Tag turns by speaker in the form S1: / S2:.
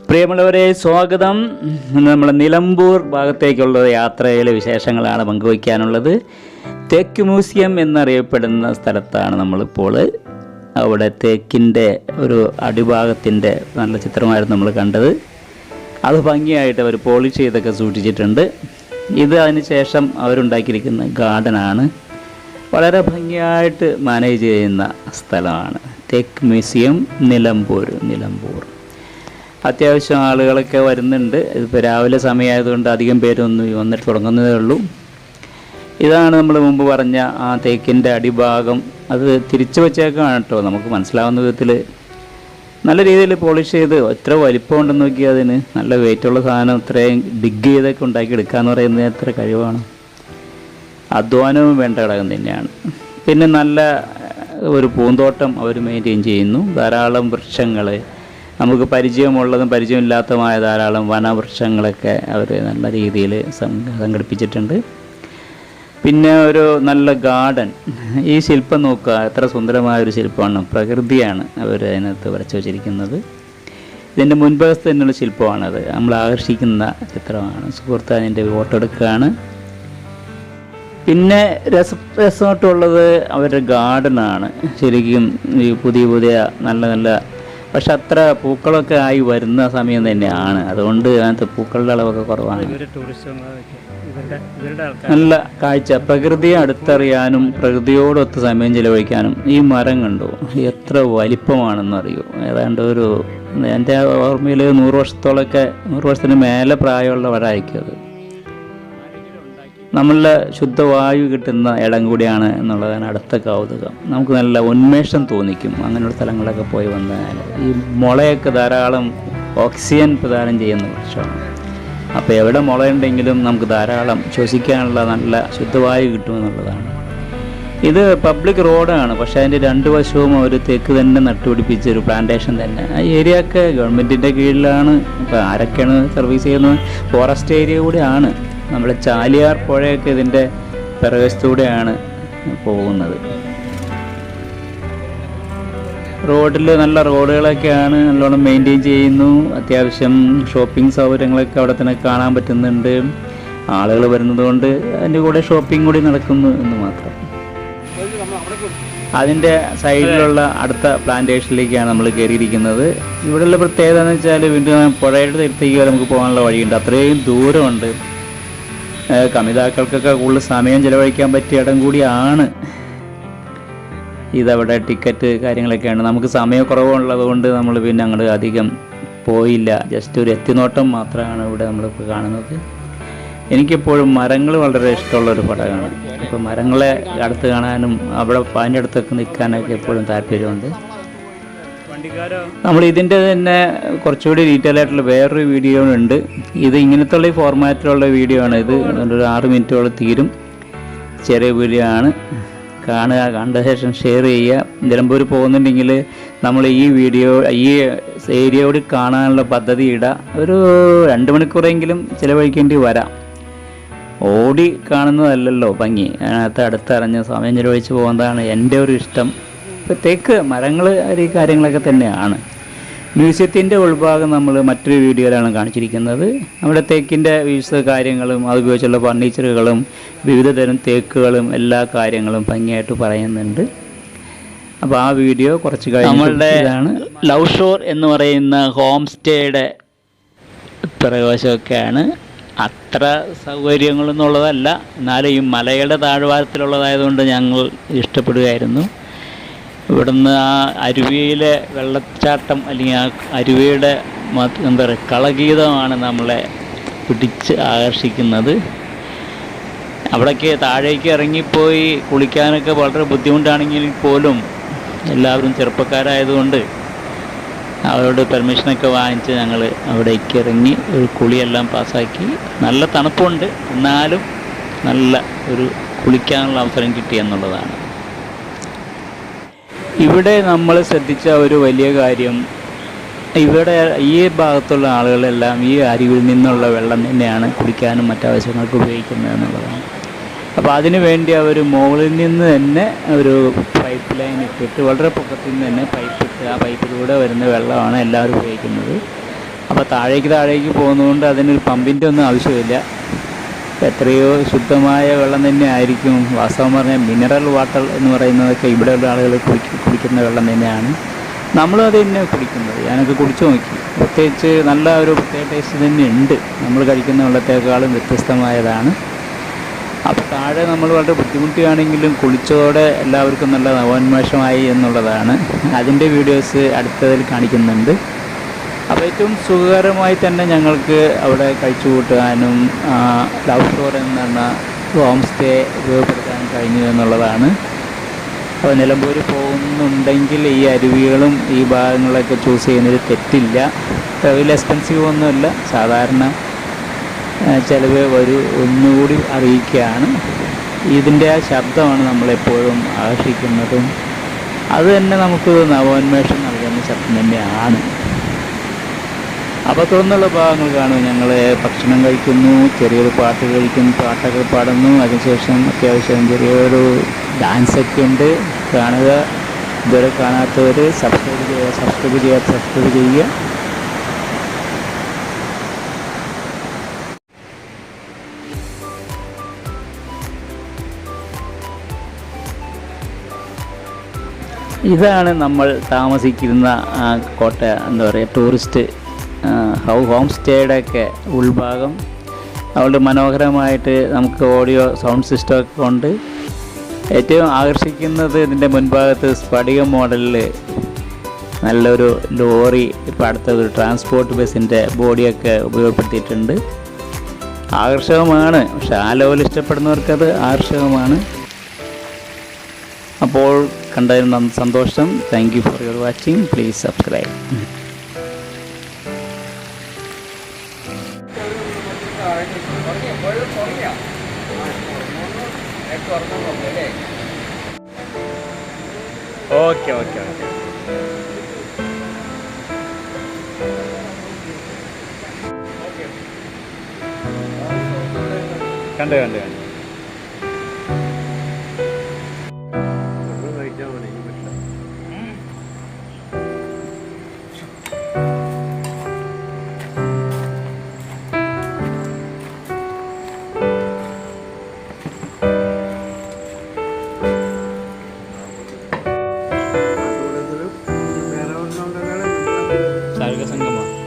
S1: പ്രിയമുള്ളവരെ, സ്വാഗതം. നമ്മുടെ നിലമ്പൂർ ഭാഗത്തേക്കുള്ള യാത്രയിലെ വിശേഷങ്ങളാണ് പങ്കുവയ്ക്കാനുള്ളത്. തേക്ക് മ്യൂസിയം എന്നറിയപ്പെടുന്ന സ്ഥലത്താണ് നമ്മളിപ്പോൾ. അവിടെ തേക്കിൻ്റെ ഒരു അടിഭാഗത്തിൻ്റെ നല്ല ചിത്രമായിരുന്നു നമ്മൾ കണ്ടത്. അത് ഭംഗിയായിട്ട് അവർ പോളിഷ് ചെയ്തൊക്കെ സൂക്ഷിച്ചിട്ടുണ്ട്. ഇത് അതിന് ശേഷം അവരുണ്ടാക്കിയിരിക്കുന്ന ഗാർഡനാണ്. വളരെ ഭംഗിയായിട്ട് മാനേജ് ചെയ്യുന്ന സ്ഥലമാണ് തേക്ക് മ്യൂസിയം നിലമ്പൂർ. അത്യാവശ്യം ആളുകളൊക്കെ വരുന്നുണ്ട്. ഇതിപ്പോൾ രാവിലെ സമയമായതുകൊണ്ട് അധികം പേരൊന്നും വന്നിട്ട് തുടങ്ങുന്നതേ ഉള്ളൂ. ഇതാണ് നമ്മൾ മുമ്പ് പറഞ്ഞ ആ തേക്കിൻ്റെ അടിഭാഗം. അത് തിരിച്ചു വച്ചേക്കാണ് കേട്ടോ. നമുക്ക് മനസ്സിലാവുന്ന വിധത്തിൽ നല്ല രീതിയിൽ പോളിഷ് ചെയ്ത് എത്ര വലിപ്പം ഉണ്ടെന്ന് നോക്കിയാൽ അതിന് നല്ല വെയിറ്റുള്ള സാധനം ഇത്രയും ഡിഗ് ചെയ്തൊക്കെ ഉണ്ടാക്കിയെടുക്കുക എന്ന് പറയുന്നത് എത്ര കഴിവാണ്. അധ്വാനവും വേണ്ട ഘടകം തന്നെയാണ്. പിന്നെ നല്ല ഒരു പൂന്തോട്ടം അവർ മെയിൻറ്റെയിൻ ചെയ്യുന്നു. ധാരാളം വൃക്ഷങ്ങൾ, നമുക്ക് പരിചയമുള്ളതും പരിചയമില്ലാത്തതുമായ ധാരാളം വനവൃക്ഷങ്ങളൊക്കെ അവർ നല്ല രീതിയിൽ സംഘടിപ്പിച്ചിട്ടുണ്ട്. പിന്നെ ഒരു നല്ല ഗാർഡൻ. ഈ ശില്പം നോക്കുക, എത്ര സുന്ദരമായൊരു ശില്പമാണ്. പ്രകൃതിയാണ് അവർ അതിനകത്ത് വരച്ചു വച്ചിരിക്കുന്നത്. ഇതിൻ്റെ മുൻഭാഗത്ത് തന്നെയുള്ള ശില്പമാണത്. നമ്മൾ ആകർഷിക്കുന്ന ചിത്രമാണ്. സുഹൃത്ത് അതിൻ്റെ ഫോട്ടോ എടുക്കുകയാണ്. പിന്നെ രസമായിട്ടുള്ളത് അവരുടെ ഗാർഡനാണ്. ശരിക്കും ഈ പുതിയ നല്ല പക്ഷെ അത്ര പൂക്കളൊക്കെ ആയി വരുന്ന സമയം തന്നെയാണ്. അതുകൊണ്ട് അതിനകത്ത് പൂക്കളുടെ അളവൊക്കെ കുറവാണ്. നല്ല കാഴ്ച, പ്രകൃതിയെ അടുത്തറിയാനും പ്രകൃതിയോടൊത്ത് സമയം ചിലവഴിക്കാനും. ഈ മരം കണ്ടു, എത്ര വലിപ്പമാണെന്നറിയോ. ഏതാണ്ട് ഒരു എൻ്റെ ഓർമ്മയിൽ 100 വർഷത്തിന് മേലെ പ്രായമുള്ള മരമായിരിക്കും അത്. നമ്മളുടെ ശുദ്ധവായു കിട്ടുന്ന ഇടം കൂടിയാണ് എന്നുള്ളതാണ് അടുത്ത കൗതുകം. നമുക്ക് നല്ല ഉന്മേഷം തോന്നിക്കും അങ്ങനെയുള്ള സ്ഥലങ്ങളൊക്കെ പോയി വന്നാൽ. ഈ മുളയൊക്കെ ധാരാളം ഓക്സിജൻ പ്രദാനം ചെയ്യുന്ന വൃക്ഷമാണ്. അപ്പോൾ എവിടെ മുളയുണ്ടെങ്കിലും നമുക്ക് ധാരാളം ശ്വസിക്കാനുള്ള നല്ല ശുദ്ധവായു കിട്ടുമെന്നുള്ളതാണ്. ഇത് പബ്ലിക് റോഡാണ്, പക്ഷേ അതിൻ്റെ 2 വശവും അവർ തേക്ക് തന്നെ നട്ടുപിടിപ്പിച്ചൊരു പ്ലാന്റേഷൻ തന്നെ. ആ ഏരിയയൊക്കെ ഗവൺമെൻറ്റിൻ്റെ കീഴിലാണ്. ഇപ്പോൾ ആരൊക്കെയാണ് സർവീസ് ചെയ്യുന്നത്? ഫോറസ്റ്റ് ഏരിയ കൂടെയാണ്. നമ്മുടെ ചാലിയാർ പുഴയൊക്കെ ഇതിൻ്റെ പിറവശത്തൂടെയാണ് പോകുന്നത്. റോഡിൽ നല്ല റോഡുകളൊക്കെയാണ്, നല്ലോണം മെയിൻറ്റെയിൻ ചെയ്യുന്നു. അത്യാവശ്യം ഷോപ്പിംഗ് സൗകര്യങ്ങളൊക്കെ അവിടെ തന്നെ കാണാൻ പറ്റുന്നുണ്ട്. ആളുകൾ വരുന്നത് കൊണ്ട് അതിൻ്റെ കൂടെ ഷോപ്പിംഗ് കൂടി നടക്കുന്നു എന്ന് മാത്രം. അതിൻ്റെ സൈഡിലുള്ള അടുത്ത പ്ലാന്റേഷനിലേക്കാണ് നമ്മൾ കയറിയിരിക്കുന്നത്. ഇവിടെയുള്ള പ്രത്യേകത എന്ന് വെച്ചാൽ വീണ്ടും പുഴയുടെ തീരത്തേക്ക് നമുക്ക് പോകാനുള്ള വഴിയുണ്ട്. അത്രയും ദൂരമുണ്ട്. കമിതാക്കൾക്കൊക്കെ കൂടുതൽ സമയം ചിലവഴിക്കാൻ പറ്റിയ ഇടം കൂടിയാണ്. ഇതവിടെ ടിക്കറ്റ് കാര്യങ്ങളൊക്കെയാണ്. നമുക്ക് സമയക്കുറവുള്ളത് കൊണ്ട് നമ്മൾ പിന്നെ അങ്ങോട്ട് അധികം പോയില്ല. ജസ്റ്റ് ഒരു എത്തിനോട്ടം മാത്രമാണ് ഇവിടെ നമ്മളിപ്പോൾ കാണുന്നത്. എനിക്കെപ്പോഴും മരങ്ങൾ വളരെ ഇഷ്ടമുള്ളൊരു പടമാണ്. അപ്പോൾ മരങ്ങളെ അടുത്ത് കാണാനും അവിടെ അതിൻ്റെ അടുത്തൊക്കെ നിൽക്കാനൊക്കെ എപ്പോഴും താല്പര്യമുണ്ട്. നമ്മൾ ഇതിൻ്റെ തന്നെ കുറച്ചുകൂടി ഡീറ്റെയിൽ ആയിട്ടുള്ള വേറൊരു വീഡിയോ ഉണ്ട്. ഇത് ഇങ്ങനത്തുള്ള ഈ ഫോർമാറ്റിലുള്ള വീഡിയോ ആണ്. ഇത് ഒരു 6 മിനിറ്റോളം തീരും. ചെറിയ വീഡിയോ ആണ്. കാണുക, കണ്ട ശേഷം ഷെയർ ചെയ്യുക. നിലമ്പൂർ പോകുന്നുണ്ടെങ്കിൽ നമ്മൾ ഈ വീഡിയോ ഈ ഏരിയ കൂടി കാണാനുള്ള പദ്ധതി ഇടുക. ഒരു 2 മണിക്കൂറെങ്കിലും ചിലവഴിക്കേണ്ടി വരാം. ഓടി കാണുന്നതല്ലല്ലോ ഭംഗി. അതിനകത്ത് അടുത്തറിഞ്ഞ് സമയം ചിലവഴിച്ച് പോകുന്നതാണ് എൻ്റെ ഒരു ഇഷ്ടം. ഇപ്പോൾ തേക്ക് മരങ്ങൾ ഈ കാര്യങ്ങളൊക്കെ തന്നെയാണ്. മ്യൂസിയത്തിൻ്റെ ഉൾഭാഗം നമ്മൾ മറ്റൊരു വീഡിയോയിലാണ് കാണിച്ചിരിക്കുന്നത്. നമ്മുടെ തേക്കിൻ്റെ വിവിധ കാര്യങ്ങളും അത് ഉപയോഗിച്ചുള്ള ഫർണിച്ചറുകളും വിവിധ തരം തേക്കുകളും എല്ലാ കാര്യങ്ങളും ഭംഗിയായിട്ട് പറയുന്നുണ്ട്. അപ്പോൾ ആ വീഡിയോ കുറച്ച് കഴിഞ്ഞ് നമ്മളുടെ ലവ് ഷോർ എന്ന് പറയുന്ന ഹോം സ്റ്റേയുടെ പ്രവേശമൊക്കെയാണ്. അത്ര സൗകര്യങ്ങളൊന്നുള്ളതല്ല, എന്നാലും ഈ മലയുടെ താഴ്വാരത്തിലുള്ളതായതുകൊണ്ട് ഞങ്ങൾ ഇഷ്ടപ്പെടുകയായിരുന്നു. ഇവിടുന്ന് ആ അരുവിയിലെ വെള്ളച്ചാട്ടം അല്ലെങ്കിൽ ആ അരുവിയുടെ എന്താ പറയുക കളഗീതമാണ് നമ്മളെ പിടിച്ച് ആകർഷിക്കുന്നത്. അവിടേക്ക് താഴേക്ക് ഇറങ്ങിപ്പോയി കുളിക്കാനൊക്കെ വളരെ ബുദ്ധിമുട്ടാണെങ്കിൽ പോലും എല്ലാവരും ചെറുപ്പക്കാരായതുകൊണ്ട് അവരോട് പെർമിഷനൊക്കെ വാങ്ങിച്ച് ഞങ്ങൾ അവിടേക്ക് ഇറങ്ങി ഒരു കുളിയെല്ലാം പാസ്സാക്കി. നല്ല തണുപ്പുണ്ട്, എന്നാലും നല്ല ഒരു കുളിക്കാനുള്ള അവസരം കിട്ടിയെന്നുള്ളതാണ്. ഇവിടെ നമ്മൾ ശ്രദ്ധിച്ച ഒരു വലിയ കാര്യം, ഇവിടെ ഈ ഭാഗത്തുള്ള ആളുകളെല്ലാം ഈ അരുവിൽ നിന്നുള്ള വെള്ളം തന്നെയാണ് കുടിക്കാനും മറ്റാവശ്യങ്ങൾക്ക് ഉപയോഗിക്കുന്നത് എന്നുള്ളതാണ്. അപ്പോൾ അതിനു വേണ്ടി അവർ മുകളിൽ നിന്ന് തന്നെ ഒരു പൈപ്പ് ലൈൻ ഇട്ടിട്ട് വളരെ പൊക്കത്തിൽ നിന്ന് തന്നെ പൈപ്പ് ഇട്ട് ആ പൈപ്പിലൂടെ വരുന്ന വെള്ളമാണ് എല്ലാവരും ഉപയോഗിക്കുന്നത്. അപ്പോൾ താഴേക്ക് പോകുന്നതുകൊണ്ട് അതിനൊരു പമ്പിൻ്റെ ഒന്നും ആവശ്യമില്ല. എത്രയോ ശുദ്ധമായ വെള്ളം തന്നെ ആയിരിക്കും. വാസ്തവം പറഞ്ഞാൽ മിനറൽ വാട്ടർ എന്ന് പറയുന്നതൊക്കെ ഇവിടെയുള്ള ആളുകൾ കുടിക്കുന്ന വെള്ളം തന്നെയാണ്. നമ്മളും അത് തന്നെ കുടിക്കുന്നത്. ഞാനൊക്കെ കുടിച്ചു നോക്കി. പ്രത്യേകിച്ച് നല്ല ഒരു പ്രത്യേക ടേസ്റ്റ് തന്നെ ഉണ്ട്. നമ്മൾ കഴിക്കുന്ന വെള്ളത്തേക്കാളും വ്യത്യസ്തമായതാണ്. അപ്പോൾ താഴെ നമ്മൾ വളരെ ബുദ്ധിമുട്ടുകയാണെങ്കിലും കുളിച്ചതോടെ എല്ലാവർക്കും നല്ല നവോന്മേഷമായി എന്നുള്ളതാണ്. അതിൻ്റെ വീഡിയോസ് അടുത്തതിൽ കാണിക്കുന്നുണ്ട്. അപ്പോൾ ഏറ്റവും സുഖകരമായി തന്നെ ഞങ്ങൾക്ക് അവിടെ കഴിച്ചു കൂട്ടാനും ലവ് സ്റ്റോർ എന്ന ഹോം സ്റ്റേ ഉപയോഗപ്പെടുത്താൻ കഴിഞ്ഞു എന്നുള്ളതാണ്. അപ്പോൾ നിലമ്പൂർ പോകുന്നുണ്ടെങ്കിൽ ഈ അരുവികളും ഈ ഭാഗങ്ങളൊക്കെ ചൂസ് ചെയ്യുന്നതിൽ തെറ്റില്ല. വലിയ എക്സ്പെൻസീവ് ഒന്നുമില്ല. സാധാരണ ചിലവ് ഒന്നുകൂടി അറിയിക്കുകയാണ്. ഇതിൻ്റെ ആ ശബ്ദമാണ് നമ്മളെപ്പോഴും ആകർഷിക്കുന്നതും അത് തന്നെ നമുക്ക് നവോന്മേഷം നൽകുന്ന ശബ്ദം തന്നെയാണ്. അപ്പോൾ തുടർന്നുള്ള ഭാഗങ്ങൾ കാണും. ഞങ്ങൾ ഭക്ഷണം കഴിക്കുന്നു, ചെറിയൊരു പാട്ടൊക്കെ പാടുന്നു. അതിനുശേഷം അത്യാവശ്യം ചെറിയൊരു ഡാൻസൊക്കെ ഉണ്ട്. കാണുക. ഇതുവരെ കാണാത്തവർ സബ്സ്ക്രൈബ് ചെയ്യുക. ഇതാണ് നമ്മൾ താമസിക്കുന്ന കോട്ട, എന്താ പറയുക, ടൂറിസ്റ്റ് ഹോം സ്റ്റേയുടെയൊക്കെ ഉൾഭാഗം. അതുകൊണ്ട് മനോഹരമായിട്ട് നമുക്ക് ഓഡിയോ സൗണ്ട് സിസ്റ്റമൊക്കെ ഉണ്ട്. ഏറ്റവും ആകർഷിക്കുന്നത് ഇതിൻ്റെ മുൻഭാഗത്ത് സ്ഫടിക മോഡലിൽ നല്ലൊരു ലോറി, ഇപ്പോൾ അടുത്തൊരു ട്രാൻസ്പോർട്ട് ബസ്സിൻ്റെ ബോഡിയൊക്കെ ഉപയോഗപ്പെടുത്തിയിട്ടുണ്ട്. ആകർഷകമാണ്. പക്ഷെ ആ ലെവൽ ഇഷ്ടപ്പെടുന്നവർക്കത് ആകർഷകമാണ്. അപ്പോൾ കണ്ടതിന് സന്തോഷം. Thank you for your watching. Please subscribe. Okay കണ്ട് സംഗമം